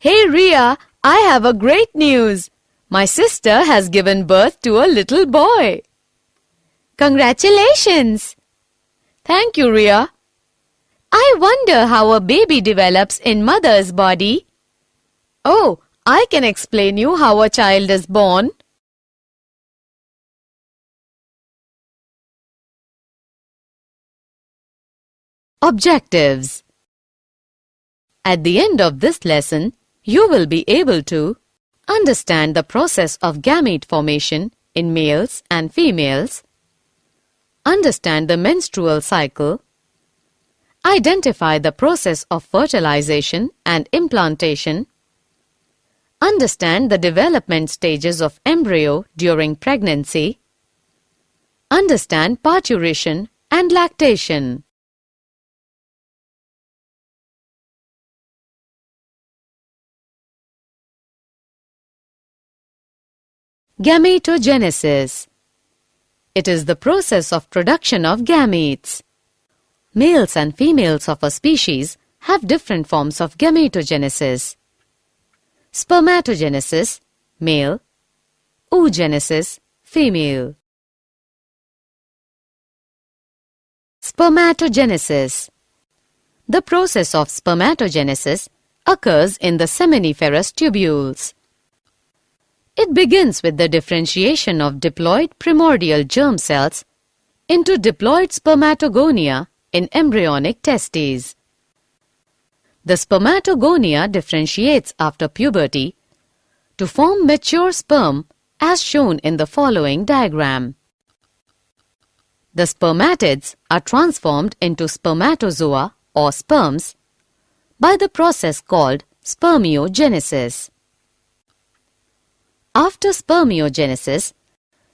Hey Ria, I have a great news. My sister has given birth to a little boy. Congratulations! Thank you, Ria. I wonder how a baby develops in mother's body. Oh, I can explain you how a child is born. Objectives. At the end of this lesson, you will be able to understand the process of gamete formation in males and females, understand the menstrual cycle, identify the process of fertilization and implantation, understand the development stages of embryo during pregnancy, understand parturition and lactation. Gametogenesis. It is the process of production of gametes. Males and females of a species have different forms of gametogenesis. Spermatogenesis, male. Oogenesis, female. Spermatogenesis. The process of spermatogenesis occurs in the seminiferous tubules. It begins with the differentiation of diploid primordial germ cells into diploid spermatogonia in embryonic testes. The spermatogonia differentiates after puberty to form mature sperm as shown in the following diagram. The spermatids are transformed into spermatozoa or sperms by the process called spermiogenesis. After spermiogenesis,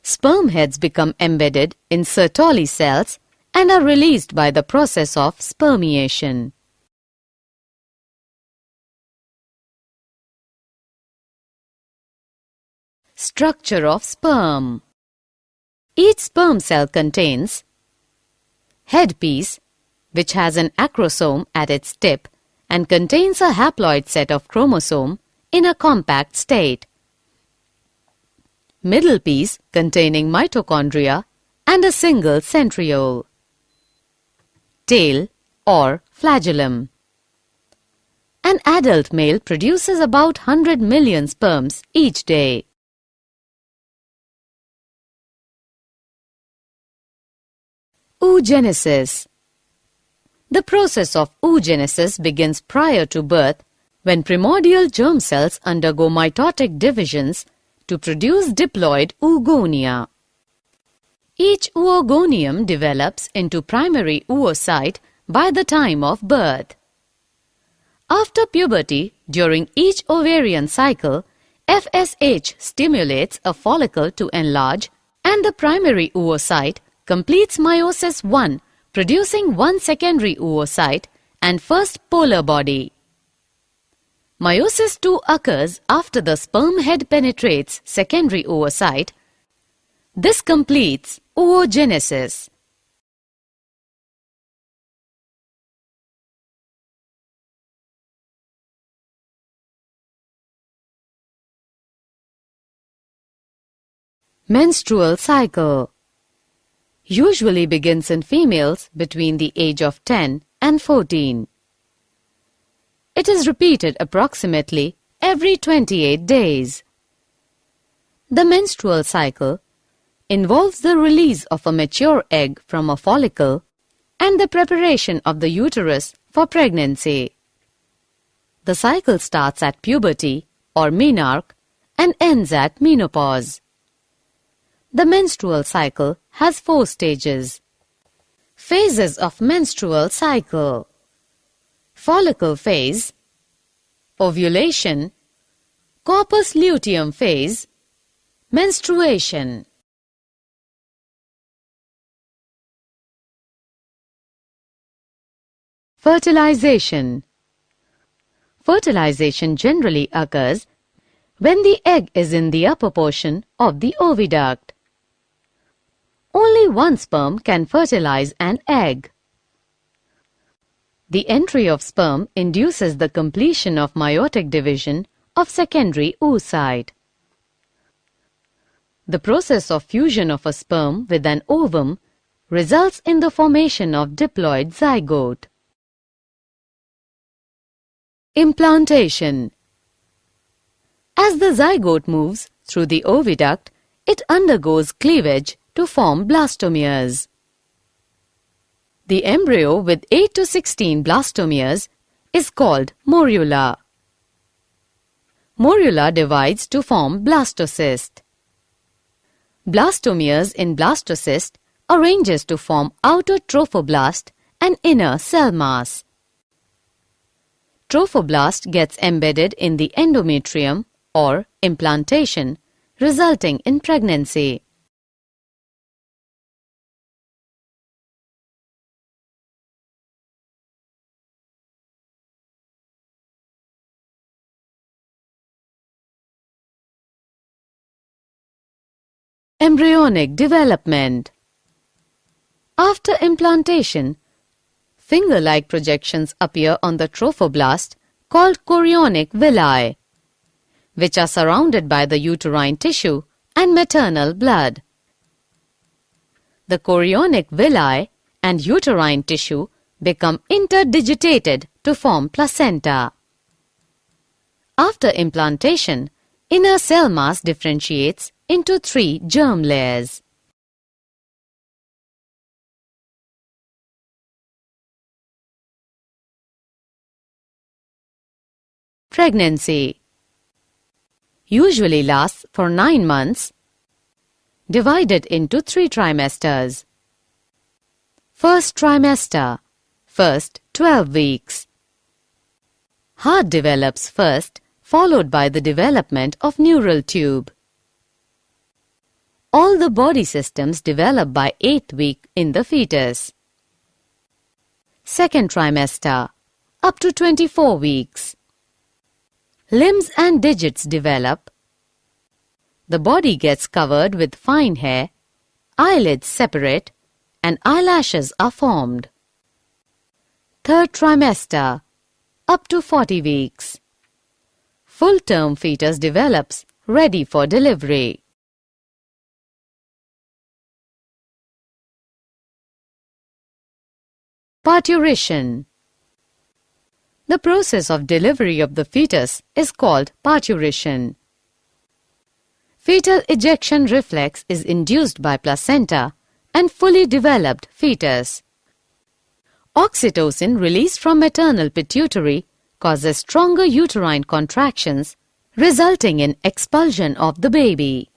sperm heads become embedded in Sertoli cells and are released by the process of spermiation. Structure of sperm. Each sperm cell contains headpiece, which has an acrosome at its tip and contains a haploid set of chromosome in a compact state. Middle piece containing mitochondria and a single centriole. Tail or flagellum. An adult male produces about 100 million sperms each day. Oogenesis. The process of oogenesis begins prior to birth when primordial germ cells undergo mitotic divisions to produce diploid oogonia. Each oogonium develops into primary oocyte by the time of birth. After puberty, during each ovarian cycle, FSH stimulates a follicle to enlarge and the primary oocyte completes meiosis I, producing one secondary oocyte and first polar body. Meiosis II occurs after the sperm head penetrates secondary oocyte. This completes oogenesis. Menstrual cycle usually begins in females between the age of 10 and 14. It is repeated approximately every 28 days. The menstrual cycle involves the release of a mature egg from a follicle and the preparation of the uterus for pregnancy. The cycle starts at puberty or menarche and ends at menopause. The menstrual cycle has 4 stages. Phases of menstrual cycle: follicle phase, ovulation, corpus luteum phase, menstruation. Fertilization. Fertilization generally occurs when the egg is in the upper portion of the oviduct. Only one sperm can fertilize an egg. The entry of sperm induces the completion of meiotic division of secondary oocyte. The process of fusion of a sperm with an ovum results in the formation of diploid zygote. Implantation. As the zygote moves through the oviduct, it undergoes cleavage to form blastomeres. The embryo with 8 to 16 blastomeres is called morula. Morula divides to form blastocyst. Blastomeres in blastocyst arranges to form outer trophoblast and inner cell mass. Trophoblast gets embedded in the endometrium or implantation, resulting in pregnancy. Embryonic development. After implantation, finger-like projections appear on the trophoblast called chorionic villi, which are surrounded by the uterine tissue and maternal blood. The chorionic villi and uterine tissue become interdigitated to form placenta. After implantation, inner cell mass differentiates into 3 germ layers. Pregnancy usually lasts for 9 months, divided into 3 trimesters. First trimester, first 12 weeks. Heart develops first, followed by the development of neural tube. All the body systems develop by 8th week in the fetus. Second trimester, up to 24 weeks. Limbs and digits develop. The body gets covered with fine hair, eyelids separate, and eyelashes are formed. Third trimester, up to 40 weeks. Full-term fetus develops, ready for delivery. Parturition. The process of delivery of the fetus is called parturition. Fetal ejection reflex is induced by placenta and fully developed fetus. Oxytocin released from maternal pituitary causes stronger uterine contractions, resulting in expulsion of the baby.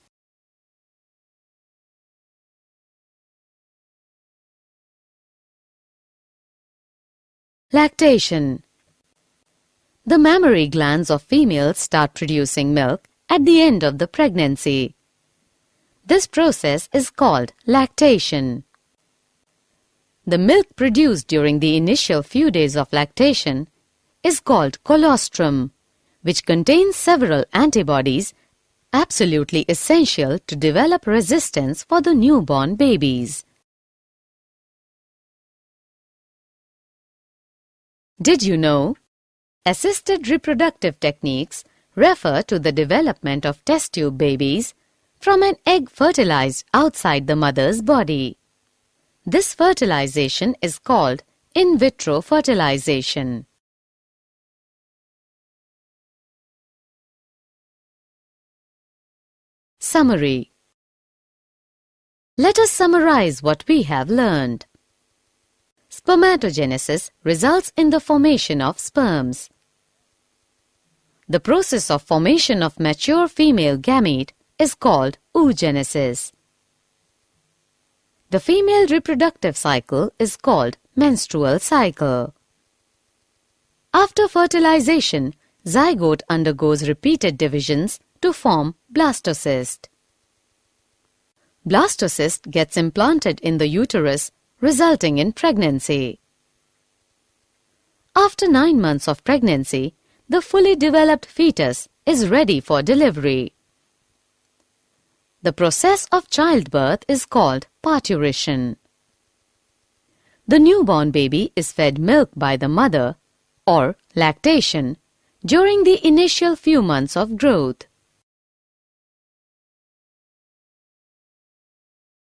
Lactation. The mammary glands of females start producing milk at the end of the pregnancy. This process is called lactation. The milk produced during the initial few days of lactation is called colostrum, which contains several antibodies absolutely essential to develop resistance for the newborn babies. Did you know? Assisted reproductive techniques refer to the development of test tube babies from an egg fertilized outside the mother's body. This fertilization is called in vitro fertilization. Summary. Let us summarize what we have learned. Spermatogenesis results in the formation of sperms. The process of formation of mature female gamete is called oogenesis. The female reproductive cycle is called menstrual cycle. After fertilization, zygote undergoes repeated divisions to form blastocyst. Blastocyst gets implanted in the uterus, resulting in pregnancy. After 9 months of pregnancy, the fully developed fetus is ready for delivery. The process of childbirth is called parturition. The newborn baby is fed milk by the mother, or lactation, during the initial few months of growth.